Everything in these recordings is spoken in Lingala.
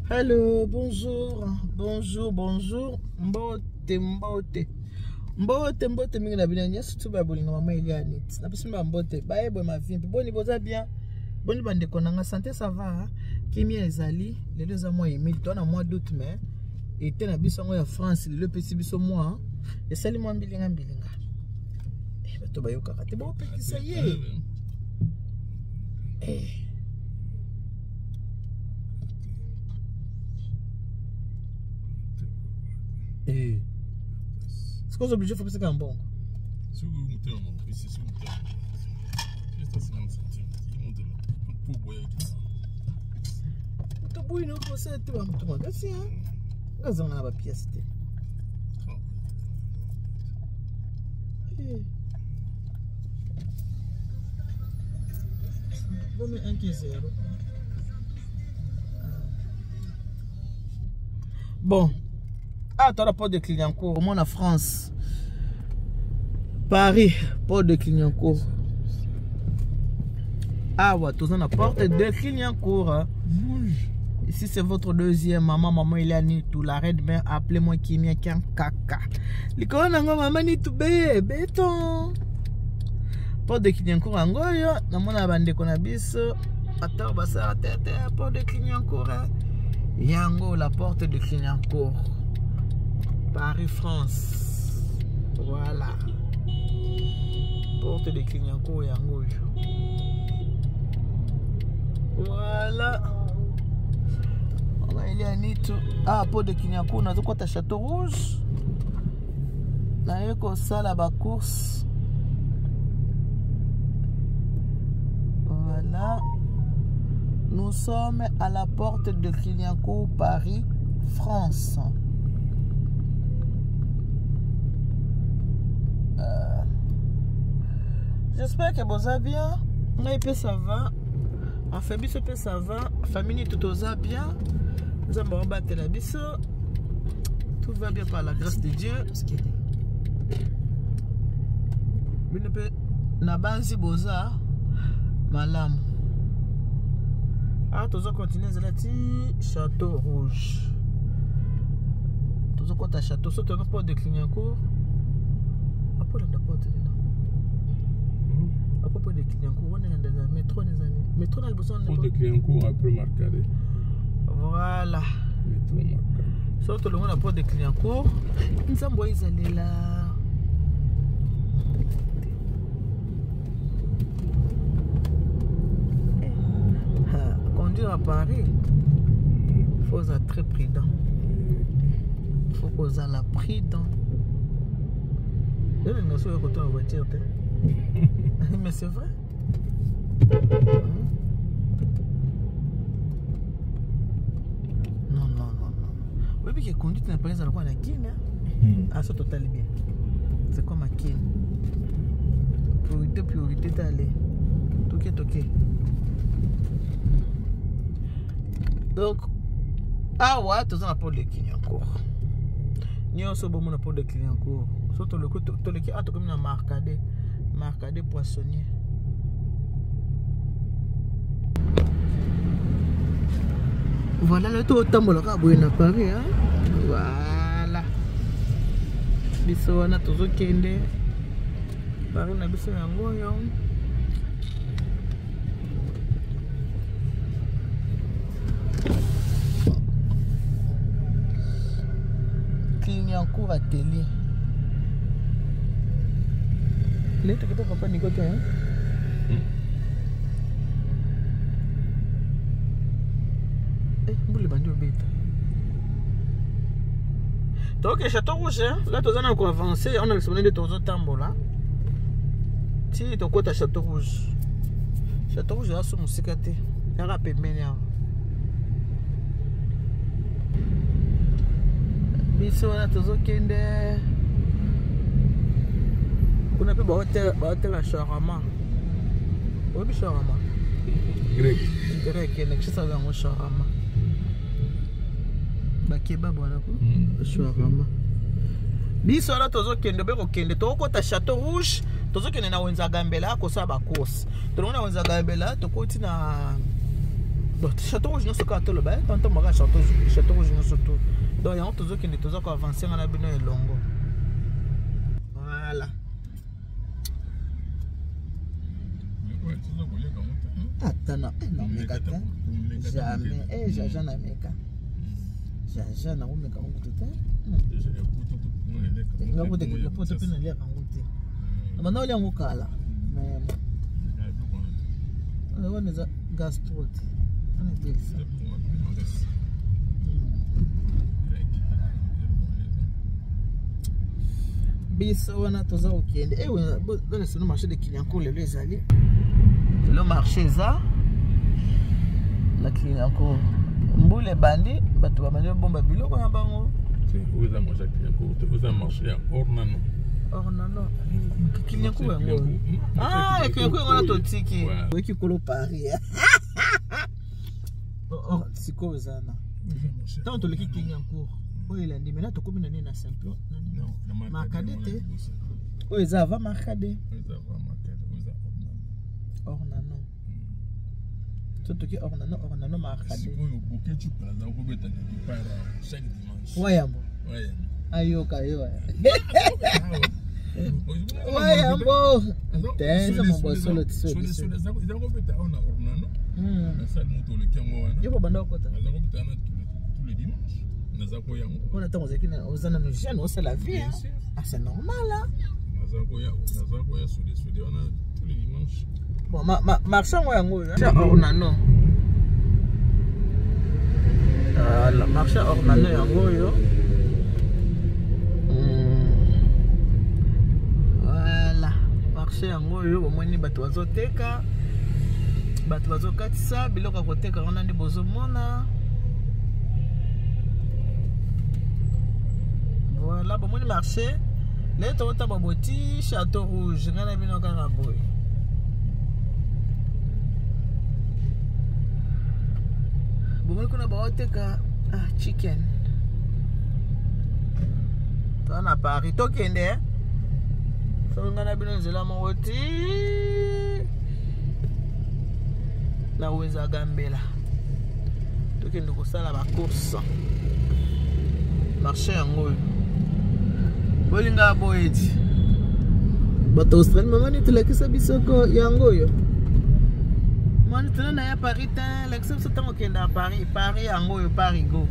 Hello, bonjour, bonjour, bonjour. Mbote, mbote. Mbote, mbote, mingi na binanya surtout ba bolinga mama Eliane. Na pesi mba mbote, ba ebo ma vie. Boni boza bien. Boni bande konanga santé ça va. Kimia ezali, lelo za mois Emile, toi na mois d'août mais était na biso ngo ya France, le pesi biso mois. Esali mois mbilinga mbilinga. Bato bayoka kate bo pekisa ye. C'est quoi obligé de faire ça bon? Si vous montez en haut, ici, si vous montez en haut, juste à 50 centimes, il monte là. Pour boire avec ça. Tu bois une autre chose, tu vas me tomber. Qu'est-ce hein? Qu'est-ce qu'on a la pièce? Bon, mais 1,0. Bon. Ah, tu as la porte de Clignancourt. Au moins en France. Paris, porte de Clignancourt. Ah, ouais, tu as la porte de Clignancourt. Hein. Ici, c'est votre deuxième maman Eliane. Tout l'arrêt de main, appelez-moi Kimia Kian Kaka. L'icône, maman, ni tout béton. Porte de Clignancourt, angoyo. Namona bande konabis. Attends, basa, tête, porte de Clignancourt. Yango, la porte de Clignancourt. Paris, France. Voilà. Porte de Clignancourt et Angojo. Voilà. On a Eliane tout. Ah, porte de Clignancourt, on a quoi ta Château Rouge. Là, il y a ça là-bas course. Voilà. Nous sommes à la porte de Clignancourt, Paris, France. J'espère que vous allez bien. On ça va. En famille, ça va. Famille, tout va bien. Nous allons battre la biso. Tout va bien par la grâce de Dieu. Nabanzi boza malam. Ah, tous continuer zelati Château Rouge. Tous quoi ta château, saute un porte de Clignancourt. Après la porte de là. À propos de Clignancourt, on est dans le métro des années. Métro dans le besoin de porte de Clignancourt après Marcadet. Voilà. Métro Marcadet. Surtout le monde à porte de Clignancourt. Nous sommes bois isolés là. Conduire à Paris, il faut être très prudent. Il faut qu'on soit la prudent. Je ne sais pas en voiture. Mais c'est vrai. Non, non, non, non. Oui, mais que conduite n'a pas les alcool à la Guinée. Ah, ça total bien. C'est comme à Guinée. Priorité d'aller. Toqué. Donc, ah ouais, tu as la porte de Clignancourt. Nous avons la porte de Clignancourt. Surtout le coup, tu as comme un Marcadet poissonnier. Voilà le tout autant de la Paris. Hein? Voilà. Biso on a toujours kende. Paris na biso yango yo. Clignancourt atelier. Là, tu as papa Nicoté, hein? Boule bandi au bête. Donc, Château Rouge, là, tu as encore avancé. On a examiné de ton autres là. Si tu as côté Château Rouge. Château Rouge, là, sur mon cicaté. Il y a un peu de ménage. Biso na tozo kende. On a pu hôtel à Charama. Oui, Charama. Grec, il y a un Charama. Kebab wana ko. Charama. Biso na tozo kende beko kende to ko ta Château Rouge, tozo kende na Wenza Gambela ko sa ba course. To na Wenza Gambela to ko ti na Donc château rouge non ce cas le bain tant maka château rouge non surtout donc il y a autres qui ne tozo ko avancer na bino elongo voilà attends non mais jamais jaja na meka jaja na meka ngo tout ngabo de ko to pina le kango te mana ole ngo kala mais on est gasport on est bien ça biso wana toza okende dans le marché de Kinyanko le ezali le marché ça la Kinyanko mbule bandi bato ba manje bomba biloko na bango vous avez mangé Kinyanko vous avez marché à Ornano Kinyanko yango Kinyanko yango na totiki weki kolo Paris siko zana tant to le Kinyanko oyo landi mena to komi na nini na simple makadete oyo eza makade Ornano totoki Ornano makade wayambo ayoka yo wayambo tenza mobosolo tisodi yo banda okota on attend aux jeunes, c'est la vie. C'est normal. Bon, marchand, Ornano. La marché Ornano, voilà. Marché Angoyo, au moins, Batoazo Teka. Batoazo Katsa, Biloka Koteka, on a des beaux mona. Voilà, bon, mon marché. Les tomates baboti, château rouge, rien à bien encore à boy. Bon, moi, qu'on a baoteka chicken. On a Paris, tokende. On a bien zela moti. La ouza gambela. Tokende ko sala ba course. Marché en bolinga boeti bato Australie mamani tulakisa bisoko yango yo mani tuna ya Paris ta lakisa sotango kenda Paris yango yo Paris go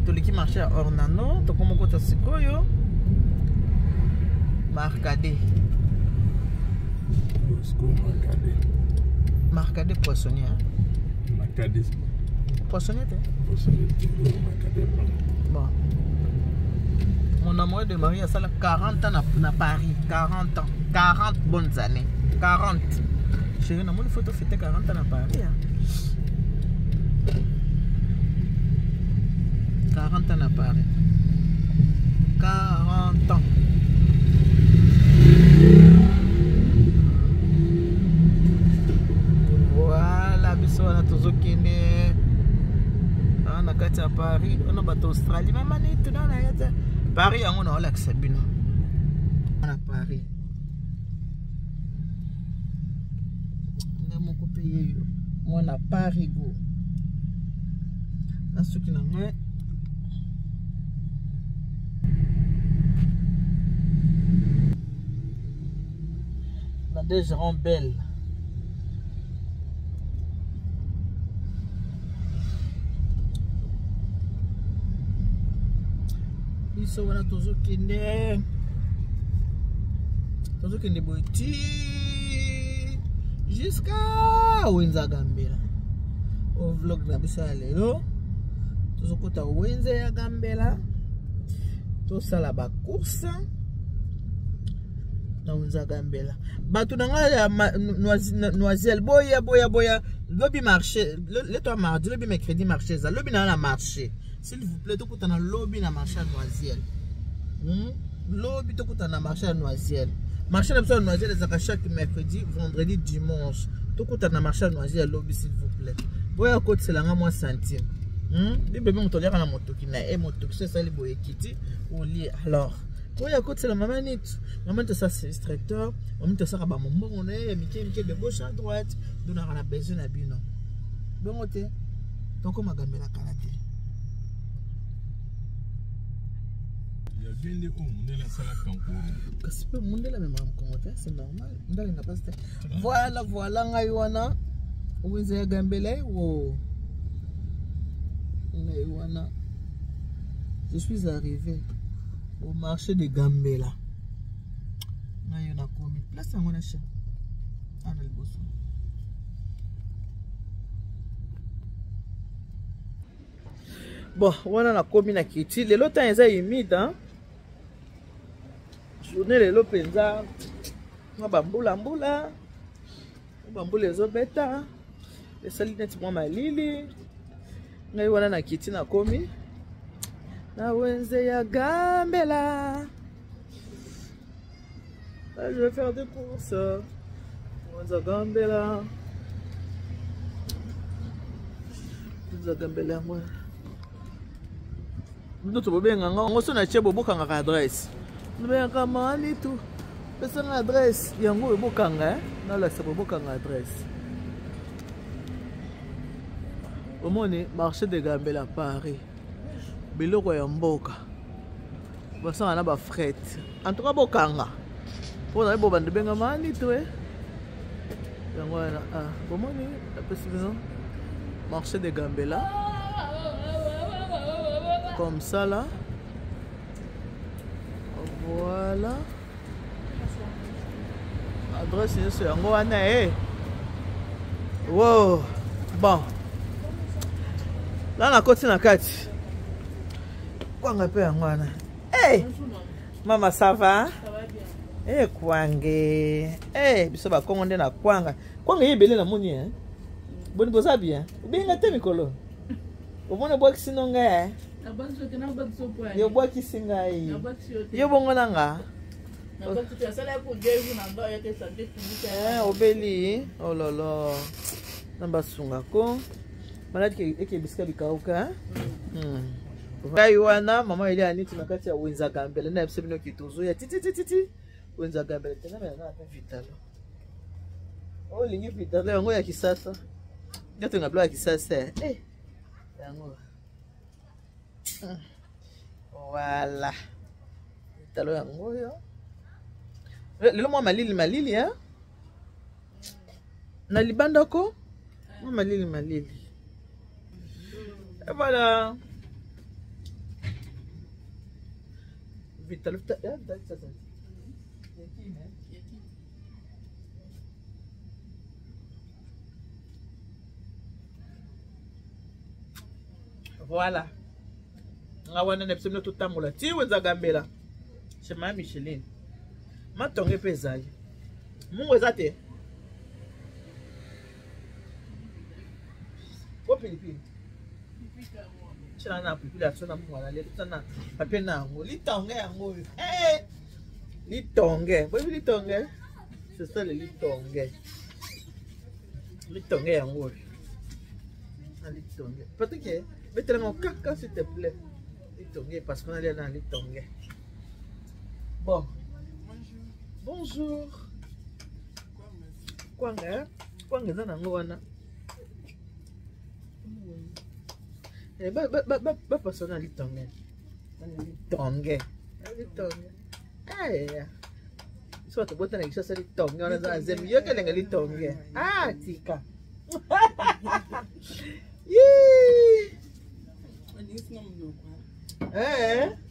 tuliki marché à Ornano to komo kota sikoyo Marcadé poissonnier poissonnier bon. Mon amour de Marie a 40 ans à Paris. 40 ans. 40 bonnes années. 40. Chérie, on a une photo fêtée 40 ans à Paris. 40 ans à Paris. 40 ans. Voilà, biso on a toujours kende. On a gâté à Paris. On a battu Australie. Même année, tout dans la yata. Paris, on a l'accès bino. On a Paris. On a mon copain. On a Paris go. Là, ce qui n'a rien. On a des gens belles. Iso wana tozo kende boiti jusqu'à Wenza Gambela au vlog na bisa lelo tozo kota Wenza ya Gambela to sala ba course na Wenza Gambela batu nanga ya Noisiel boya lobi marché le toi mardi lobi mercredi marché za lobi na marché. S'il vous plaît, tout le monde lobby na marché à Noisiel. Lobby tout le monde marché à Noisiel. Marché à Noisiel est chaque mercredi, vendredi, dimanche. Tout le monde marché à Noisiel lobby s'il vous plaît. Boya côté c'est là moins centime. Les bébés ont toléré la moto qui n'a moto qui c'est ça les boy kiti au lit alors. Boya côté c'est la maman nit. Maman te ça c'est instructeur, maman te ça ba mon on est mike de gauche à droite, donnera la besoin à bino. bongo te toko magambela karate ya bende o mundela sala kankoro kasi pe mundela me mam kongo te c'est normal ndale nga paste voilà ngai wana uwenze ya gambela wo ngai wana je suis arrivé au marché de Gambela ngai na komi place yango na cha ana liboso bon wana na komi na kiti lelo temps eza humide hein journée lelo penza na bambula ezobeta esali neti mwa malili ngai wana na kiti na komi na wenze ya Gambela. Là, je vais faire des courses. Wenze ya Gambela. Wenze ya Gambela moi. Ndoto bobenga ngoso na che bobokanga ka adresse. Bobenga mani tu. Pesa na adresse yango bobokanga na la sa bobokanga adresse. Au monde marché de Gambela Paris. Biloko ya mboka basanga na ba fret en tout cas bokanga pona bo bande benga mani to yango na bomoni apesi bino marché de Gambela comme ça là voilà adresse c'est yango wana wow bon là na koti na kati kwanga pe ngwana mama ça va kwange biso ba kongo nde na kwanga yebele na moni boni boza bien ubenga te mikolo omona bwa kisinonga yo bwa kisinga yo bongo nanga obeli oh lolo namba sunga ko maladi eke bisika bikauka ngai wana mama ile aniti na kati ya wenze ya Gambela na yebise bino kitozo ya titi wenze ya Gambela tena na na vitalo o lingi vitalo yango ya kisasa ndio ngabla ya kisasa yango voilà vitalo yango yo lelo mwa malili na libanda ko mwa malili et voilà Vital voilà nga wana na biso tout tambola ti wenze ya Gambela chemin Micheline matonge pe ezali mungu eza te o pilipili chana na pilipili asona mungu ala le tsana papier na ngo litonge yango litonge bobi litonge c'est ça le litonge yango litonge peut-être que mettez-le mon caca s'il te plaît litonge parce qu'on a l'air dans litonge bon bonjour kwanga za nango wana ba persona litonge so to bota na kisasa litonge wana za zemi yote lenga litonge tika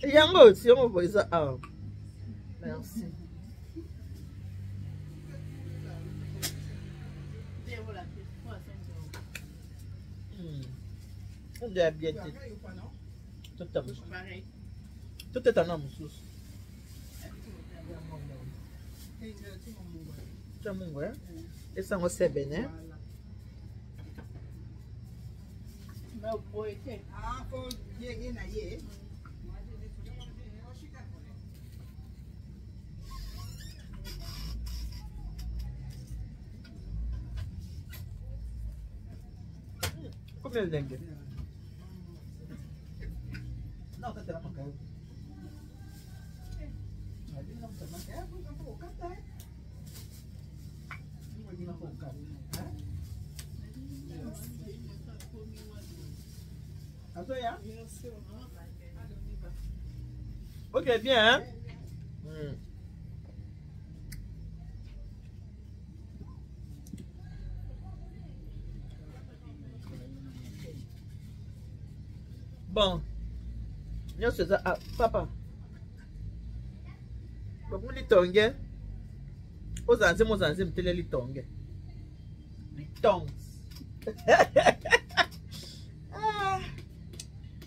yango si on voit ça merci on doit bien tout est en homme sous et ça on sait bien combien de dengue? Não, tá tirando uma ali não tá mais vou colocar tá não vai vir na boca Ok, bien, hein? Bon. Nyo c'est ça. Ah, papa. Bon, litonge. Ozanze mozanze mtele litonge. Litongs.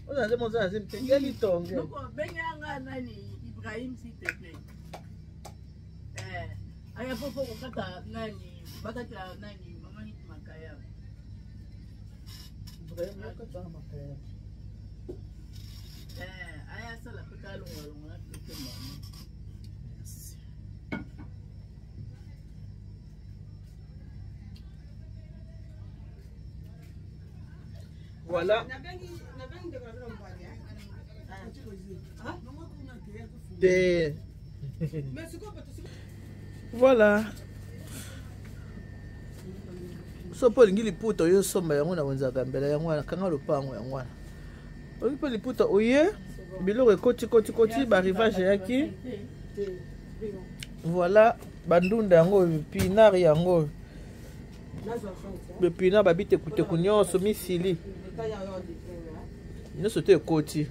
Ozanze mozanze mtele litonge. Donc benga nani Ibrahim s'il te plaît. Aya fofo kokata nani bakata nani mama ni makaya. Ibrahim kokata makaya. Aya sala peka longa peke mama. Voilà. Voilà. So po lingi liputa yo somba yango na wenza mbela yango na kanga lopango yango. Oyi po liputa oye biloko koti ba rivage yaki. Voilà bandunda yango pinard yango. Le pina babite kute kunyoso misili. Nous sommes côté.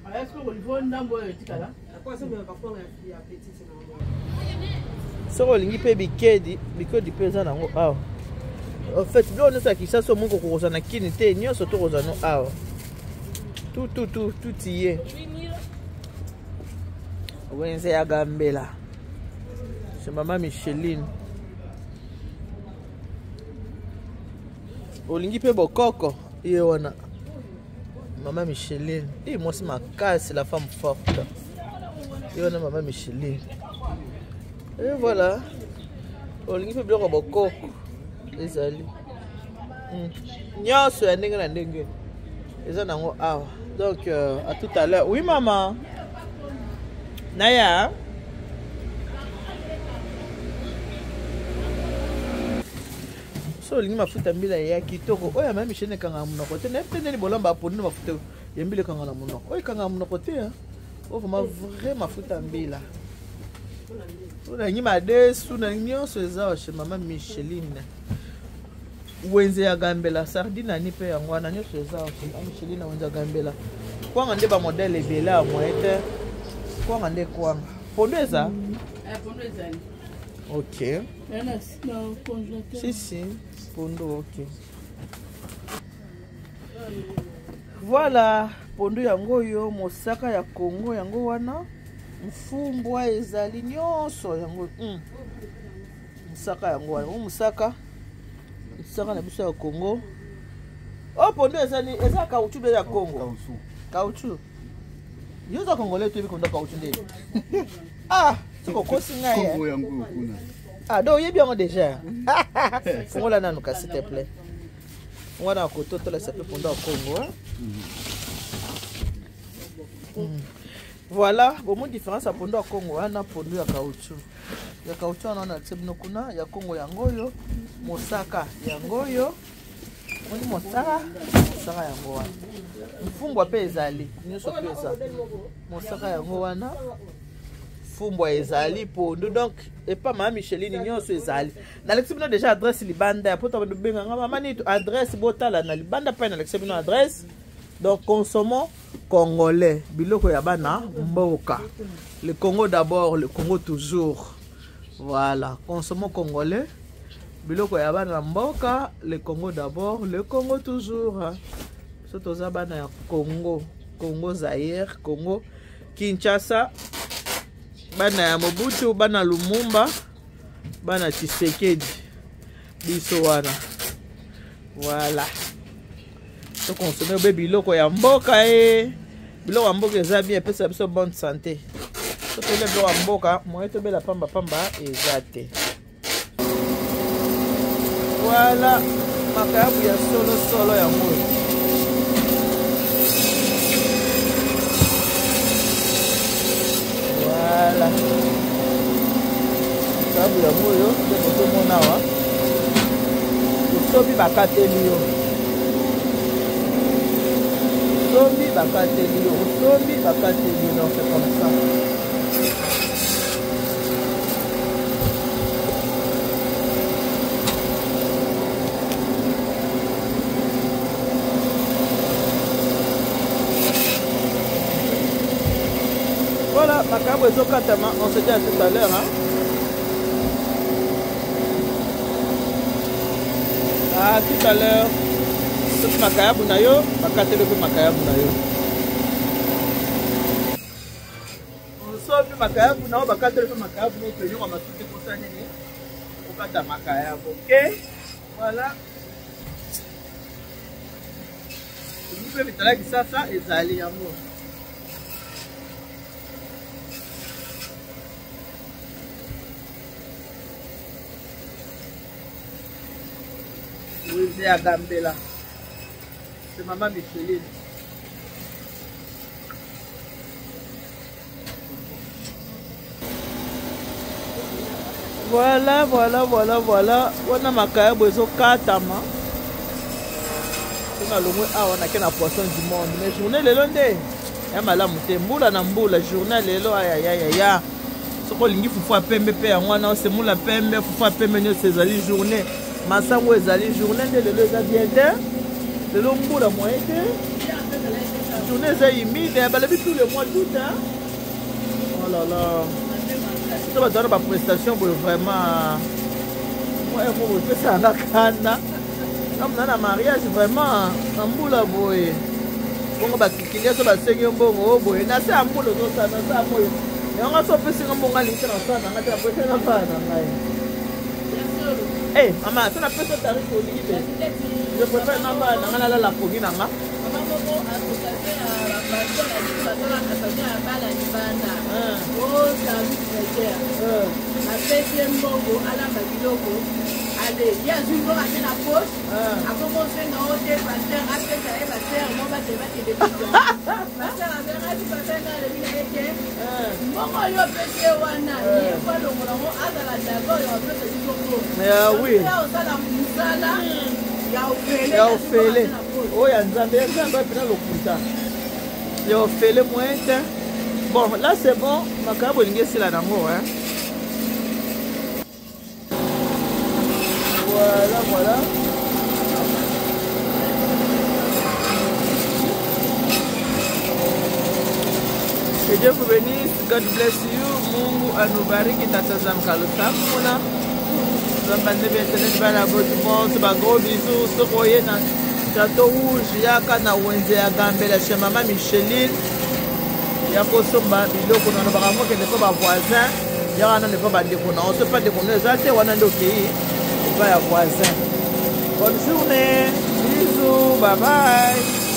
So lingi pe bikedi pesa nango awa. En fait, là on est ça so mongo ko na kini te nyoso to ko no awa. Tout y est. Wenze ya gambela. C'est maman Micheline. Olingi pe bokoko ye wana. Maman Micheline. Et moi c'est ma casse, c'est la femme forte. Et on a maman Micheline. Et voilà. Olingi pe biloko bokoko. Ezali. Nyoso ya ndenge na ndenge. Eza nango awa. Donc à tout à l'heure. Oui maman. Naya. So lingi mafuta mbila ya kitoko. Oya mama Micheline kanga munoko te. Na pende ni bolamba pondu mafuta ya mbila kanga na munoko. Oya kanga munoko te. O vraiment vrai mafuta mbila. Ona nyima desu na nyonso ezao chez mama Micheline. Wenze ya gambela sardine ni pe yango na nyonso ezao chez mama Micheline wenze ya gambela. Kwanga nde ba modèle ebela moete. Kwanga nde kwanga. Pondu eza? Pondu eza. OK. Si. Pondu, OK. Voilà. Pondu yango yo mosaka ya Congo yango wana. Mfumbwa ezali nyonso yango. Musaka yango wana. Musaka na biso ya Congo. Oh, pondu ezali eza caoutchouc ya Congo. Caoutchouc. Yo za Congolais tu bikonda caoutchouc ndé. Ah, c'est quoi singa ya? Congo yango kuna. Ah, donc il est bien déjà. Faut la nanuka s'il te plaît. On va ko toto la sape pondu au Congo. Voilà, bon différence à pondu au Congo wana pondu ya caoutchouc. Ya caoutchouc on a tsebno kuna ya Congo yango yo, mosaka yango yo. Oni mosaka yango wana. Mfumbwa pe ezali, nyoso pe eza. Mosaka yango wana. Mfumbwa ezali pondu donc et pas mama Micheline nyoso ezali. Na l'exebino déjà adresse libanda pour to benga mama ni adresse botala na libanda pa na l'exebino adresse. Donc consommons congolais, biloko ya bana mboka. Le Congo d'abord, le Congo toujours. Voilà, consommons congolais. Biloko ya bana mboka, le Congo d'abord, le Congo toujours. Soto za bana ya Congo, Congo Zaire, Congo Kinshasa, bana ya Mobutu, bana Lumumba, bana Tshisekedi. Biso wana. Voilà. So consommer biloko ya mboka biloko ya mboka eza bien pesa biso bonne santé. So tele biloko ya mboka, moye to bela pamba eza te. Voilà, makabu ya solo ya moyo. Voilà. Makabu ya moyo, ndeko to mona wa. Sobi bakateli yo. Sobi bakateli yo osombi bakateli yo, donc c'est comme ça. Voilà, macabre et Zokatama, on se dit à tout à l'heure. Hein? À tout à l'heure. C'est macabre nayo, bakatelo pe macabre nayo. On sort pe macabre nayo, bakatelo pe macabre nayo, que on va tout pour ça nene. On va ta macabre, OK? Voilà. Vous pouvez mettre là que ça ezali yango. C'est à Gambela. C'est maman Micheline. Voilà. On a ma carrière besoin de 4 ans. On a le moins on a qu'une poisson du monde. Mais journée le lundi. Il y a malade mboula na mboula journée le lo ya. Ce qu'on lingi faut faire pembe pe on c'est moula pembe faut faire pembe no ces journée. Masango ezali journée de le za bien te le lombo la moyen te journée za humide balabi tout le mois d'août hein. Oh là là ça va donner ma prestation pour vraiment moi moi je ça na kana comme dans la mariage vraiment ambula boy bongo ba kikilia so ba senyo bongo boy na sa ambulo zo sana sa moyo yanga so pesi ngombo ngali tena sana ngata bote na bana ngai. Eh, maman, ça n'a pas de tarif au lit. Je préfère non pas la fourmi nanga. Maman momo a contacté la personne a dit que la personne a pas la libana. Oh, ça lui après c'est mbongo ala babiloko. Allez, il y a une fois à la poche. A commencé dans le pasteur, après ça est pasteur, non va te mettre des questions. Pasteur a verra du pasteur dans le village. Mbongo yo pese wana, il faut le monamo à la d'accord, on peut se dire. Mais oui. Ya ofele. Oh ya nzambe nzambe pina lokuta. Ya ofele mointe. Bon, là c'est bon, makabo lingesi la nango hein. Voilà. Que Dieu vous bénisse, God bless you. Mungu anubariki tatazam kalutamuna. Gros bisous, ce royer dans Château Rouge, Yaka na Wenze ya Gambela chez maman Micheline. Yako somba biloko na baramo que ne pas ba voisin, ya na ne pas ba déconner, on se pas déconner, ça c'est wana ndoki, pas ya voisin. Bonne journée, bisous, bye bye.